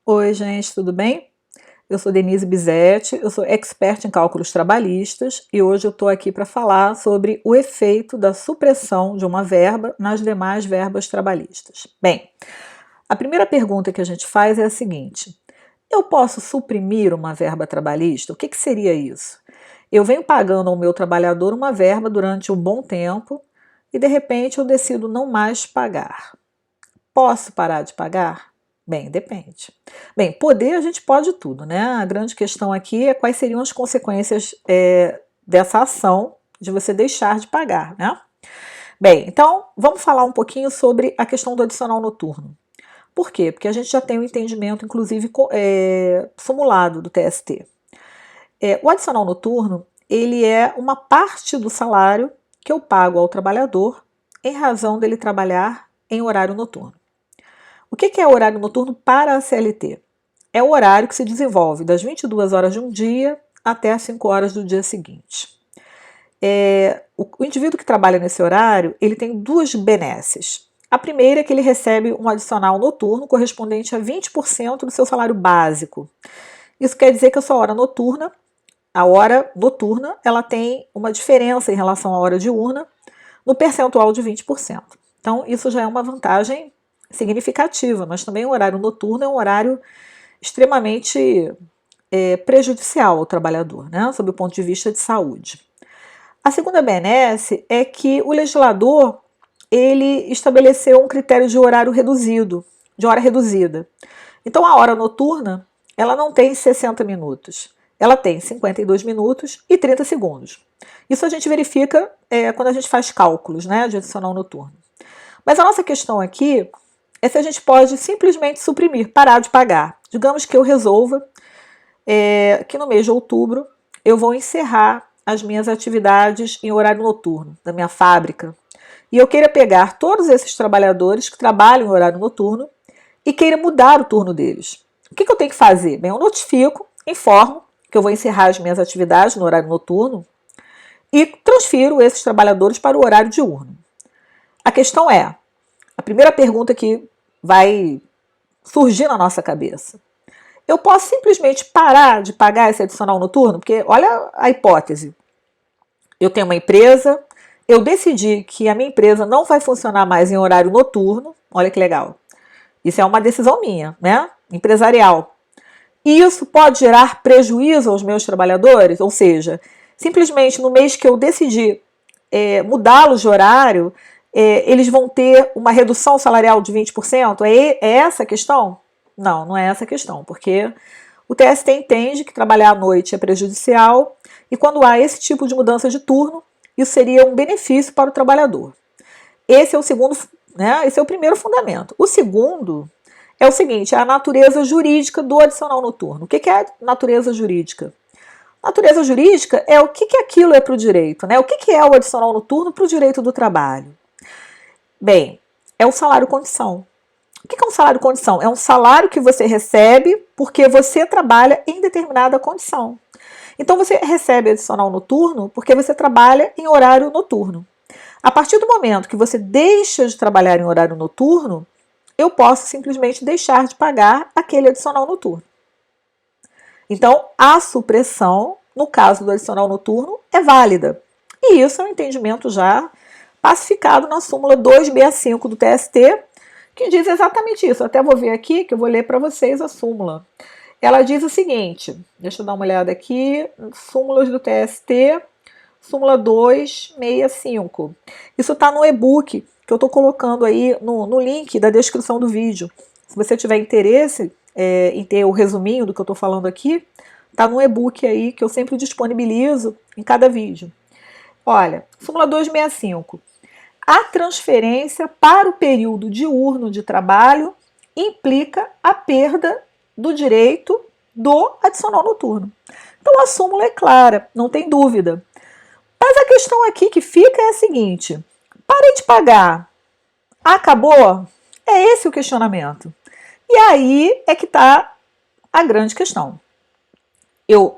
Oi, gente, tudo bem? Eu sou Denise Bizetti, eu sou expert em cálculos trabalhistas e hoje eu estou aqui para falar sobre o efeito da supressão de uma verba nas demais verbas trabalhistas. Bem, a primeira pergunta que a gente faz é a seguinte: eu posso suprimir uma verba trabalhista? O que seria isso? Eu venho pagando ao meu trabalhador uma verba durante um bom tempo e de repente eu decido não mais pagar. Posso parar de pagar? Bem, depende. Bem, poder a gente pode tudo, né? A grande questão aqui é quais seriam as consequências dessa ação de você deixar de pagar, né? Bem, então vamos falar um pouquinho sobre a questão do adicional noturno. Por quê? Porque a gente já tem um entendimento, inclusive, simulado do TST. O adicional noturno, ele é uma parte do salário que eu pago ao trabalhador em razão dele trabalhar em horário noturno. O que é horário noturno para a CLT? É o horário que se desenvolve das 22 horas de um dia até as 5 horas do dia seguinte. O indivíduo que trabalha nesse horário, ele tem duas benesses. A primeira é que ele recebe um adicional noturno correspondente a 20% do seu salário básico. Isso quer dizer que a hora noturna, ela tem uma diferença em relação à hora diurna no percentual de 20%. Então, isso já é uma vantagem significativa, mas também o horário noturno é um horário extremamente prejudicial ao trabalhador, né, sob o ponto de vista de saúde. A segunda benesse é que o legislador ele estabeleceu um critério de horário reduzido, de hora reduzida. Então a hora noturna ela não tem 60 minutos, ela tem 52 minutos e 30 segundos. Isso a gente verifica quando a gente faz cálculos, né, de adicional noturno. Mas a nossa questão aqui é se a gente pode simplesmente suprimir, parar de pagar. Digamos que eu resolva que no mês de outubro eu vou encerrar as minhas atividades em horário noturno da minha fábrica e eu queira pegar todos esses trabalhadores que trabalham em horário noturno e queira mudar o turno deles. O que eu tenho que fazer? Bem, eu notifico, informo que eu vou encerrar as minhas atividades no horário noturno e transfiro esses trabalhadores para o horário diurno. A questão é, a primeira pergunta que vai surgir na nossa cabeça: eu posso simplesmente parar de pagar esse adicional noturno? Porque olha a hipótese. Eu tenho uma empresa, eu decidi que a minha empresa não vai funcionar mais em horário noturno. Olha que legal. Isso é uma decisão minha, né? Empresarial. E isso pode gerar prejuízo aos meus trabalhadores? Ou seja, simplesmente no mês que eu decidi mudá-los de horário, eles vão ter uma redução salarial de 20%? É essa a questão? Não, não é essa a questão, porque o TST entende que trabalhar à noite é prejudicial e quando há esse tipo de mudança de turno, isso seria um benefício para o trabalhador. Esse é o segundo, né? Esse é o primeiro fundamento. O segundo é o seguinte: é a natureza jurídica do adicional noturno. O que é a natureza jurídica? Natureza jurídica é o que aquilo é para o direito, né? O que é o adicional noturno para o direito do trabalho? Bem, é o salário condição. O que é um salário condição? É um salário que você recebe porque você trabalha em determinada condição. Então você recebe adicional noturno porque você trabalha em horário noturno. A partir do momento que você deixa de trabalhar em horário noturno, eu posso simplesmente deixar de pagar aquele adicional noturno. Então, a supressão, no caso do adicional noturno, é válida. E isso é um entendimento já pacificado na súmula 265 do TST, que diz exatamente isso. Eu até vou ver aqui, que eu vou ler para vocês a súmula. Ela diz o seguinte, deixa eu dar uma olhada aqui, súmulas do TST, súmula 265. Isso está no e-book que eu estou colocando aí no link da descrição do vídeo. Se você tiver interesse em ter o resuminho do que eu estou falando aqui, está no e-book aí que eu sempre disponibilizo em cada vídeo. Olha, súmula 265. A transferência para o período diurno de trabalho implica a perda do direito do adicional noturno. Então a súmula é clara, não tem dúvida. Mas a questão aqui que fica é a seguinte: parei de pagar, acabou? É esse o questionamento. E aí é que está a grande questão.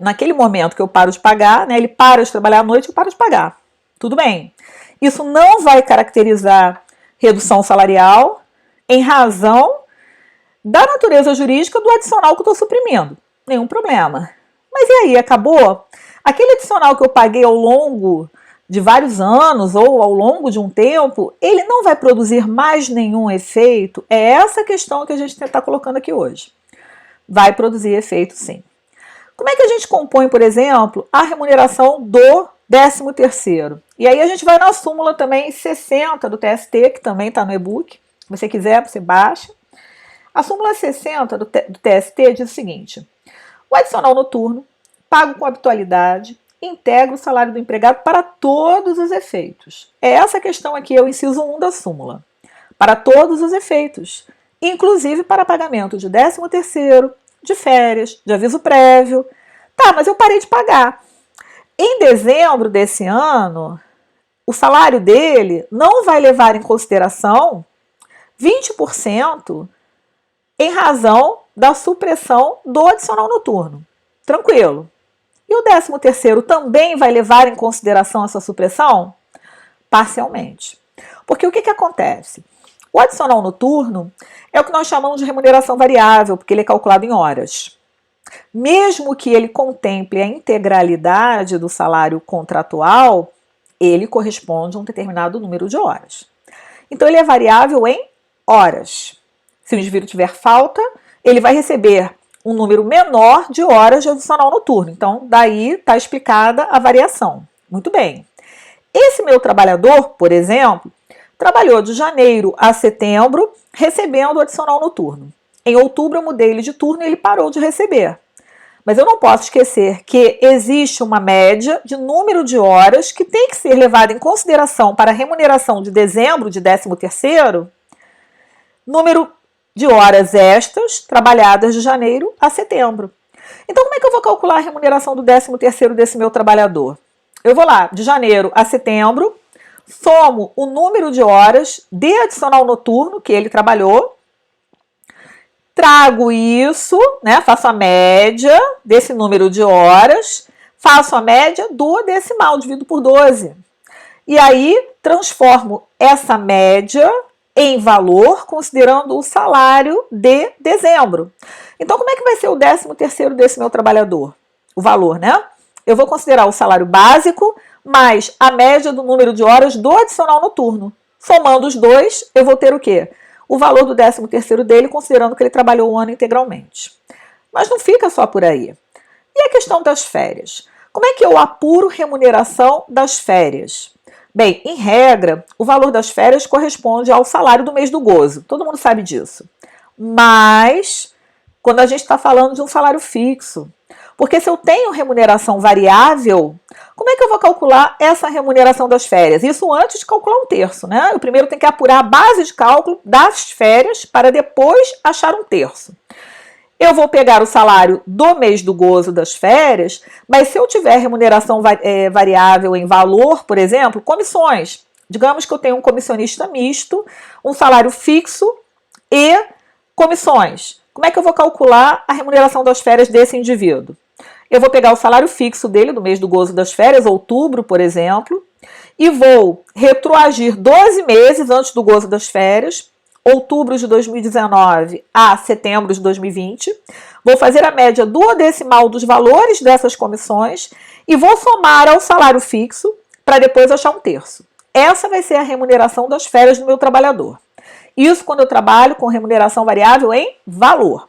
Naquele momento que eu paro de pagar, né, ele para de trabalhar à noite, eu paro de pagar. Tudo bem. Isso não vai caracterizar redução salarial em razão da natureza jurídica do adicional que eu estou suprimindo. Nenhum problema. Mas e aí, acabou? Aquele adicional que eu paguei ao longo de vários anos ou ao longo de um tempo, ele não vai produzir mais nenhum efeito? É essa questão que a gente está colocando aqui hoje. Vai produzir efeito, sim. Como é que a gente compõe, por exemplo, a remuneração do 13º? E aí a gente vai na súmula também 60 do TST, que também está no e-book. Se você quiser, você baixa. A súmula 60 do TST diz o seguinte: o adicional noturno, pago com habitualidade, integra o salário do empregado para todos os efeitos. É essa questão aqui, é o inciso 1 da súmula. Para todos os efeitos, inclusive para pagamento de 13º, de férias, de aviso prévio. Tá, mas eu parei de pagar. Em dezembro desse ano, o salário dele não vai levar em consideração 20% em razão da supressão do adicional noturno. Tranquilo. E o 13º também vai levar em consideração essa supressão? Parcialmente. Porque o que acontece? O adicional noturno é o que nós chamamos de remuneração variável, porque ele é calculado em horas. Mesmo que ele contemple a integralidade do salário contratual, ele corresponde a um determinado número de horas. Então, ele é variável em horas. Se o indivíduo tiver falta, ele vai receber um número menor de horas de adicional noturno. Então, daí está explicada a variação. Muito bem. Esse meu trabalhador, por exemplo, trabalhou de janeiro a setembro recebendo o adicional noturno. Em outubro eu mudei ele de turno e ele parou de receber. Mas eu não posso esquecer que existe uma média de número de horas que tem que ser levada em consideração para a remuneração de dezembro de 13º, número de horas extras trabalhadas de janeiro a setembro. Então, como é que eu vou calcular a remuneração do 13º desse meu trabalhador? Eu vou lá, de janeiro a setembro, somo o número de horas de adicional noturno que ele trabalhou, trago isso, né, faço a média desse número de horas, faço a média do decimal, divido por 12. E aí, transformo essa média em valor, considerando o salário de dezembro. Então, como é que vai ser o 13º desse meu trabalhador? O valor, né? Eu vou considerar o salário básico mais a média do número de horas do adicional noturno. Somando os dois, eu vou ter o quê? O valor do 13º dele, considerando que ele trabalhou o ano integralmente. Mas não fica só por aí. E a questão das férias? Como é que eu apuro remuneração das férias? Bem, em regra, o valor das férias corresponde ao salário do mês do gozo. Todo mundo sabe disso. Mas, quando a gente está falando de um salário fixo, porque se eu tenho remuneração variável, como é que eu vou calcular essa remuneração das férias? Isso antes de calcular um terço, né? Eu primeiro tenho que apurar a base de cálculo das férias para depois achar um terço. Eu vou pegar o salário do mês do gozo das férias, mas se eu tiver remuneração variável em valor, por exemplo, comissões. Digamos que eu tenho um comissionista misto, um salário fixo e comissões. Como é que eu vou calcular a remuneração das férias desse indivíduo? Eu vou pegar o salário fixo dele do mês do gozo das férias, outubro, por exemplo, e vou retroagir 12 meses antes do gozo das férias, outubro de 2019 a setembro de 2020, vou fazer a média do decimal dos valores dessas comissões e vou somar ao salário fixo para depois achar um terço. Essa vai ser a remuneração das férias do meu trabalhador. Isso quando eu trabalho com remuneração variável em valor.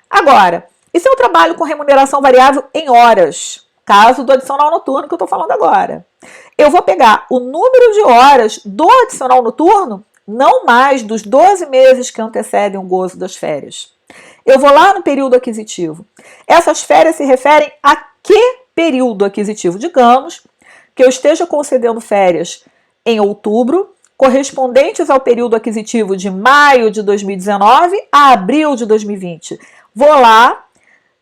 Agora, e se eu trabalho com remuneração variável em horas? Caso do adicional noturno que eu estou falando agora. Eu vou pegar o número de horas do adicional noturno, não mais dos 12 meses que antecedem o gozo das férias. Eu vou lá no período aquisitivo. Essas férias se referem a que período aquisitivo? Digamos que eu esteja concedendo férias em outubro, correspondentes ao período aquisitivo de maio de 2019 a abril de 2020. Vou lá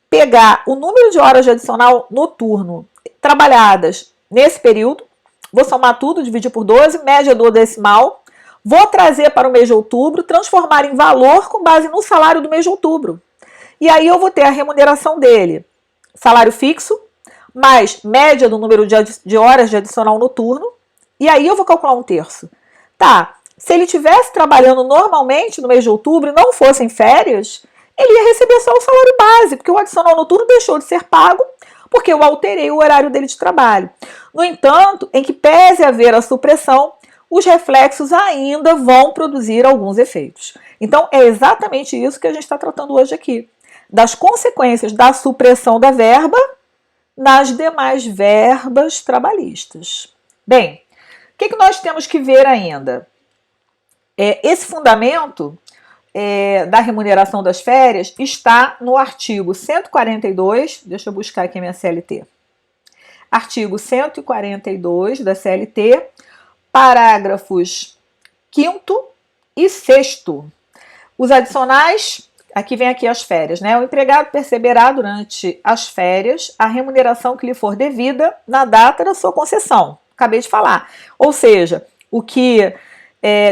pegar o número de horas de adicional noturno trabalhadas nesse período, vou somar tudo, dividir por 12, média do decimal, vou trazer para o mês de outubro, transformar em valor com base no salário do mês de outubro. E aí eu vou ter a remuneração dele, salário fixo, mais média do número de horas de adicional noturno, e aí eu vou calcular um terço. Tá, se ele estivesse trabalhando normalmente no mês de outubro e não fossem férias, ele ia receber só o salário base, porque o adicional noturno deixou de ser pago porque eu alterei o horário dele de trabalho. No entanto, em que pese haver a supressão, os reflexos ainda vão produzir alguns efeitos. Então, é exatamente isso que a gente está tratando hoje aqui, das consequências da supressão da verba nas demais verbas trabalhistas. Bem, o que nós temos que ver ainda? Esse fundamento da remuneração das férias está no artigo 142, deixa eu buscar aqui a minha CLT. Artigo 142 da CLT, parágrafos 5º e 6º. Os adicionais, aqui vem aqui as férias, né? O empregado perceberá durante as férias a remuneração que lhe for devida na data da sua concessão. Acabei de falar. Ou seja, o que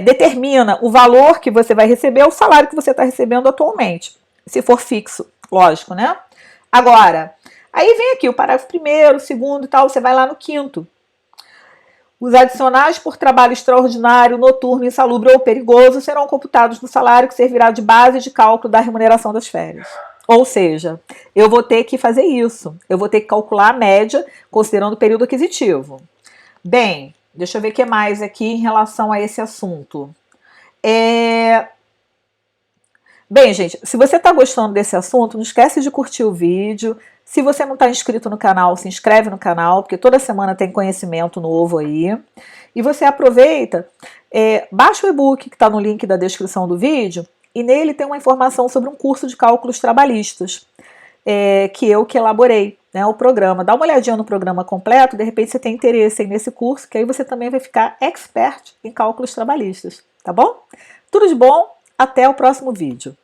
determina o valor que você vai receber é o salário que você está recebendo atualmente. Se for fixo, lógico, né? Agora, aí vem aqui o parágrafo 1º, 2º e tal, você vai lá no 5º. Os adicionais por trabalho extraordinário, noturno, insalubre ou perigoso serão computados no salário que servirá de base de cálculo da remuneração das férias. Ou seja, eu vou ter que fazer isso. Eu vou ter que calcular a média considerando o período aquisitivo. Bem, deixa eu ver o que mais aqui em relação a esse assunto. Bem, gente, se você está gostando desse assunto, não esquece de curtir o vídeo. Se você não está inscrito no canal, se inscreve no canal, porque toda semana tem conhecimento novo aí. E você aproveita, baixa o e-book que está no link da descrição do vídeo, e nele tem uma informação sobre um curso de cálculos trabalhistas, que eu elaborei, né, o programa. Dá uma olhadinha no programa completo, de repente você tem interesse aí nesse curso, que aí você também vai ficar expert em cálculos trabalhistas, tá bom? Tudo de bom, até o próximo vídeo.